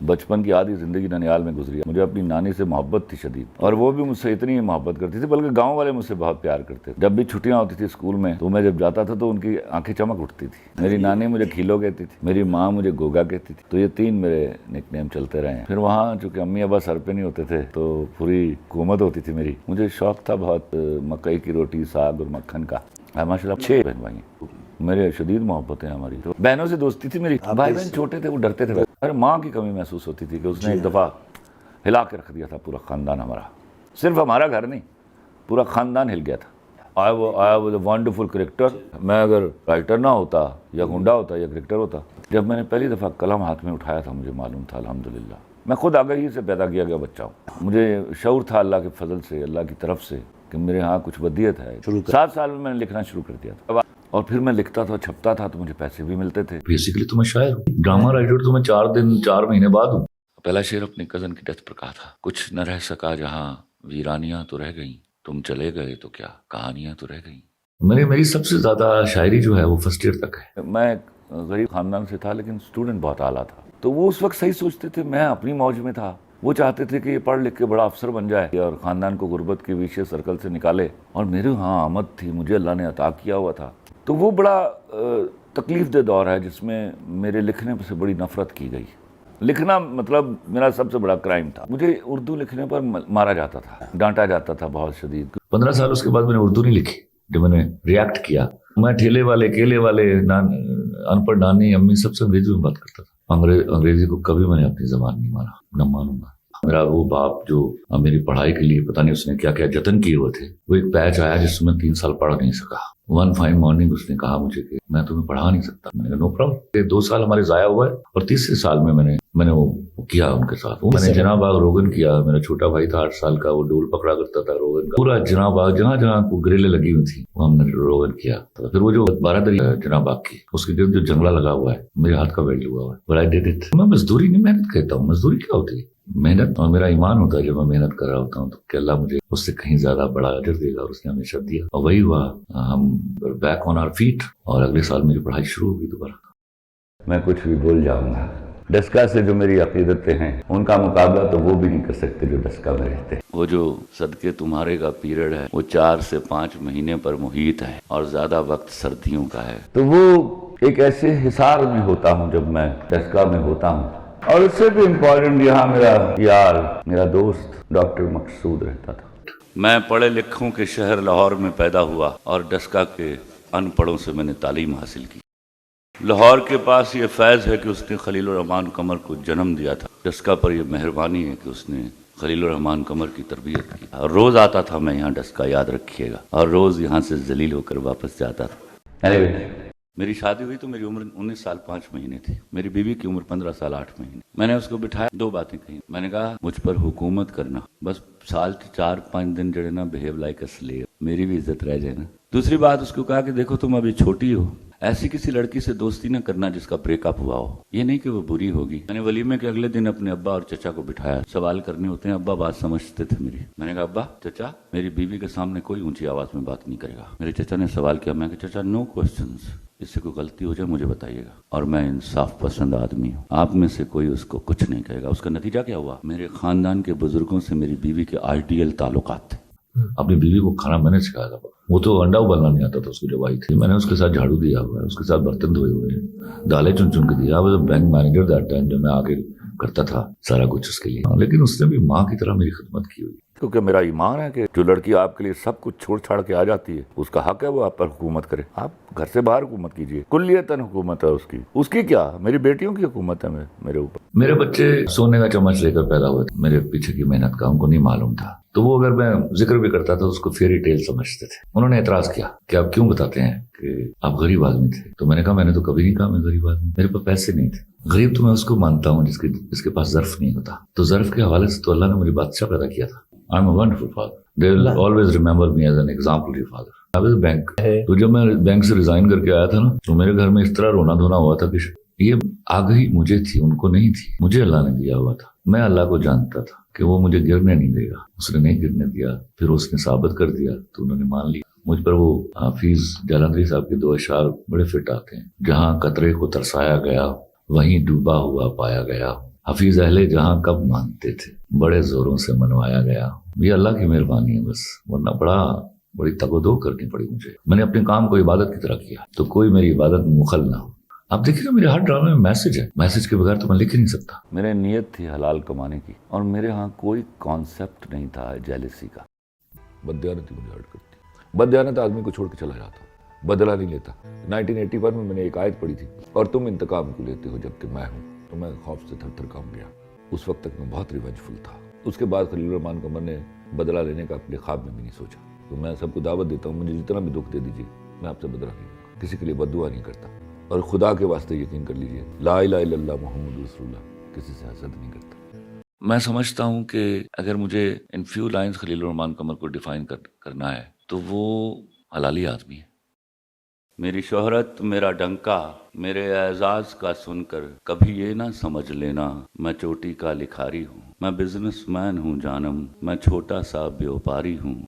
बचपन की आधी ज़िंदगी ननिहाल में गुजरी है। मुझे अपनी नानी से मोहब्बत थी शदीद, और वो भी मुझसे इतनी मोहब्बत करती थी, बल्कि गांव वाले मुझसे बहुत प्यार करते थे। जब भी छुट्टियां होती थी स्कूल में, तो मैं जब जाता था तो उनकी आंखें चमक उठती थी। मेरी नानी मुझे खीलो कहती थी, मेरी माँ मुझे गोगा कहती थी। तो ये 3 मेरे निकनेम चलते रहे हैं। फिर वहाँ चूँकि अम्मी अब्बा सर पे नहीं होते थे, तो पूरी हुकूमत होती थी मेरी। मुझे शौक था बहुत मकई की रोटी, साग और मक्खन का। माशाल्लाह 6 बहन भाई हैं। मेरे शदीद मोहब्बत है हमारी। तो बहनों से दोस्ती थी मेरी। भाई बहन छोटे थे, वो डरते थे। अरे माँ की कमी महसूस होती थी कि उसने एक दफ़ा हिला के रख दिया था पूरा ख़ानदान हमारा। सिर्फ हमारा घर नहीं, पूरा ख़ानदान हिल गया था। I was a wonderful character. मैं अगर राइटर ना होता या गुंडा होता या क्रिकेटर होता, जब मैंने पहली दफ़ा कलम हाथ में उठाया था, मुझे मालूम था अल्हम्दुलिल्लाह मैं खुद आगाही से पैदा किया गया बच्चा हूँ। मुझे शऊर था अल्लाह के फजल से, अल्लाह की तरफ से, कि मेरे यहाँ कुछ वदियत है। 7 साल में मैंने लिखना शुरू कर दिया था, और फिर मैं लिखता था, छपता था, तो मुझे पैसे भी मिलते थे। बेसिकली तो मैं शायर हूँ, ड्रामा राइटर तो मैं 4 महीने बाद हूँ। पहला शेर अपने कज़न की डेथ पर कहा था, कुछ न रह सका जहाँ वीरानियाँ तो रह गईं, तुम चले गए तो क्या कहानियाँ तो रह गईं। मेरी सबसे ज़्यादा शायरी जो है वो फर्स्ट ईयर तक है। मैं गरीब ख़ानदान से था, लेकिन स्टूडेंट बहुत आला था। तो वो उस वक्त सही सोचते थे, मैं अपनी मौज में था। वो चाहते थे कि ये पढ़ लिख के बड़ा अफसर बन जाए और ख़ानदान को गुर्बत के विशेष सर्कल से निकाले, और मेरे यहाँ आमद थी, मुझे अल्लाह ने अता किया हुआ था। तो वो बड़ा तकलीफ दह दौर है जिसमें मेरे लिखने से बड़ी नफ़रत की गई। लिखना मतलब मेरा सबसे बड़ा क्राइम था। मुझे उर्दू लिखने पर मारा जाता था, डांटा जाता था बहुत शदीद। 15 साल उसके बाद मैंने उर्दू नहीं लिखी। जब मैंने रिएक्ट किया, मैं ठेले वाले, केले वाले, अनपढ़ नानी अम्मी सबसे अंग्रेजी में बात करता था। अंग्रेजी को कभी मैंने अपनी ज़बान नहीं माना, न मानूंगा। मेरा वो बाप जो मेरी पढ़ाई के लिए पता नहीं उसने क्या क्या जतन किए हुए थे, वो एक बैच आया जिसमें 3 साल पढ़ नहीं सका। वन फाइन मॉर्निंग उसने कहा मुझे कि मैं तुम्हें पढ़ा नहीं सकता। मैंने कहा नो प्रॉब्लम। 2 साल हमारे ज़ाया हुआ है, और तीसरे साल में मैंने वो किया उनके साथ। वो मैंने जना बाग रोगन किया। मेरा छोटा भाई था 8 साल का, वो डोल पकड़ा करता था रोगन का। पूरा जना बाग जहाँ जहाँ ग्रिलें लगी हुई थी वो हमने रोगन किया। फिर वो जो 12 दरी जना बाग की, उसके गिर्द जो जंगला लगा हुआ है, मेरे हाथ का बेल्ट हुआ है। I did it. मैं मजदूरी नहीं, मेहनत कहता हूँ। मजदूरी क्या होती है? मेहनत। और मेरा ईमान होता है जब मैं मेहनत कर रहा होता हूँ तो अल्लाह मुझे उससे कहीं ज्यादा बड़ा अजर देगा, और उसने हमेशा दिया। और वही हुआ। हम बैक ऑन आवर फीट, और अगले साल मेरी पढ़ाई शुरू होगी दोबारा। मैं कुछ भी बोल जाऊंगा। डस्का से जो मेरी अकीदतें हैं, उनका मुकाबला तो वो भी नहीं कर सकते जो डस्का में रहते हैं। वो जो सदके तुम्हारे का पीरियड है, वो 4 से 5 महीने पर मुहित है, और ज्यादा वक्त सर्दियों का है। तो वो एक ऐसे हिसार में होता हूँ जब मैं डस्का में होता हूँ। और उससे भी इम्पोर्टेंट, यहाँ मेरा यार, मेरा दोस्त डॉक्टर मकसूद रहता था। मैं पढ़े लिखों के शहर लाहौर में पैदा हुआ, और डस्का के अनपढ़ों से मैंने तालीम हासिल की। लाहौर के पास ये फैज़ है कि उसने खलीलुर रहमान कमर को जन्म दिया था। डस्का पर यह मेहरबानी है कि उसने खलीलुर रहमान कमर की तरबियत की। और रोज़ आता था मैं यहाँ डस्का, याद रखिएगा, और रोज़ यहाँ से जलील होकर वापस जाता था। मेरी शादी हुई तो मेरी उम्र 19 साल 5 महीने थी। मेरी बीवी की उम्र 15 साल 8 महीने। मैंने उसको बिठाया, 2 बातें कही। मैंने कहा मुझ पर हुकूमत करना, बस साल के 4-5 दिन जड़े ना बिहेव लाइक अ स्लेव, मेरी भी इज्जत रह जाए ना। दूसरी बात उसको कहा कि देखो तुम अभी छोटी हो, ऐसी किसी लड़की से दोस्ती ना करना जिसका ब्रेकअप हुआ हो। ये नहीं कि वो बुरी होगी। मैंने वलीमे के अगले दिन अपने अब्बा और चचा को बिठाया, सवाल करने होते हैं। अब्बा बात समझते थे मेरी। मैंने कहा अब्बा, चचा, मेरी बीवी के सामने कोई ऊंची आवाज में बात नहीं करेगा। मेरे चचा ने सवाल किया। मैं कहा चचा नो क्वेश्चंस, इससे कोई गलती हो जाए मुझे बताइएगा, और मैं इंसाफ पसंद आदमी हूँ, आप में से कोई उसको कुछ नहीं कहेगा। उसका नतीजा क्या हुआ? मेरे खानदान के बुजुर्गों से मेरी बीवी के आइडियल ताल्लुकात थे। अपनी बीवी को खाना मैंने सिखाया था। वो तो अंडा उबालना नहीं आता था उसको जब आई थी। मैंने उसके साथ झाड़ू दिया हुआ है, उसके साथ बर्तन धोए हुए हैं, दालें चुन चुन के दिया। वो बैंक मैनेजर दैट टाइम, जब मैं आगे करता था सारा कुछ उसके लिए, लेकिन उसने भी माँ की तरह मेरी खिदमत की हुई। क्योंकि मेरा ईमान है कि जो लड़की आपके लिए सब कुछ छोड़ छाड़ के आ जाती है, उसका हक है वो आप पर हुकूमत करे। आप घर से बाहर हुकूमत कीजिए, कुल्लियतन हुकूमत है उसकी क्या, मेरी बेटियों की हुकूमत है मेरे ऊपर। मेरे बच्चे सोने का चम्मच लेकर पैदा हुए थे। मेरे पीछे की मेहनत का उनको नहीं मालूम था, तो वो अगर मैं जिक्र भी करता था उसको फेरी टेल समझते थे। उन्होंने एतराज किया कि आप क्यों बताते हैं कि आप गरीब आदमी थे। तो मैंने कहा मैंने तो कभी नहीं कहा मैं गरीब आदमी, मेरे पास पैसे नहीं थे। गरीब तो मैं उसको मानता हूँ जिसके पास ज़र्फ नहीं होता। तो ज़र्फ के हवाले से तो अल्लाह ने मुझे बादशाह पैदा किया था। I am a wonderful father, they will always remember me as an exemplary father. I was bank. तो जब मैं बैंक से रिजाइन करके आया था ना, तो मेरे घर में इस तरह रोना धोना हुआ था कि ये आगही मुझे थी, उनको नहीं थी। मुझे अल्लाह ने दिया हुआ था। मैं अल्लाह को जानता था कि वो मुझे गिरने नहीं देगा। उसने नहीं गिरने दिया, फिर उसने साबित कर दिया, तो उन्होंने मान लिया। मुझ पर वो हाफिज जालंधरी साहब के 2 अशआर बड़े फिट आते हैं। जहाँ कतरे को तरसाया गया, वहीं डूबा हुआ पाया गया। حفیظ اہل جہاں کب مانتے تھے، بڑے زوروں سے منوایا گیا. یہ اللہ کی مہربانی ہے بس، ورنہ بڑی تگ و دو کرنی پڑی مجھے. میں نے اپنے کام کو عبادت کی طرح کیا تو کوئی میری عبادت میں مخل نہ ہو. آپ دیکھیں نا، میرے ہر ڈرامے میں میسج ہے، میسج کے بغیر تو میں لکھ ہی نہیں سکتا. میرے نیت تھی حلال کمانے کی، اور میرے ہاں کوئی کانسیپٹ نہیں تھا جیلسی کا. بددیانتی مجھے ہرٹ کرتی. بددیانت آدمی کو چھوڑ کے چلا جاتا، بدلہ نہیں لیتا. 1981 میں نے ایک آیت پڑھی تھی، اور تم انتقام کو لیتے ہو جبکہ میں ہوں. تو میں خوف سے تھر تھر کانپ گیا. اس وقت تک میں بہت ریونجفل تھا. اس کے بعد خلیل الرحمان قمر نے بدلہ لینے کا اپنے خواب میں بھی نہیں سوچا. تو میں سب کو دعوت دیتا ہوں، مجھے جتنا بھی دکھ دے دیجیے، میں آپ سے بدلہ نہیں لوں گا. کسی کے لیے بد دعا نہیں کرتا. اور خدا کے واسطے یقین کر لیجیے، لا الہ الا اللہ محمد رسول اللہ، کسی سے حسد نہیں کرتا. میں سمجھتا ہوں کہ اگر مجھے ان فیو لائنز خلیل الرحمان قمر کو ڈیفائن کرنا ہے تو وہ حلالی آدمی ہے. میری شہرت میرا ڈنکا، میرے اعزاز کا سن کر کبھی یہ نہ سمجھ لینا میں چوٹی کا لکھاری ہوں. میں بزنس مین ہوں جانم، میں چھوٹا سا بیوپاری ہوں.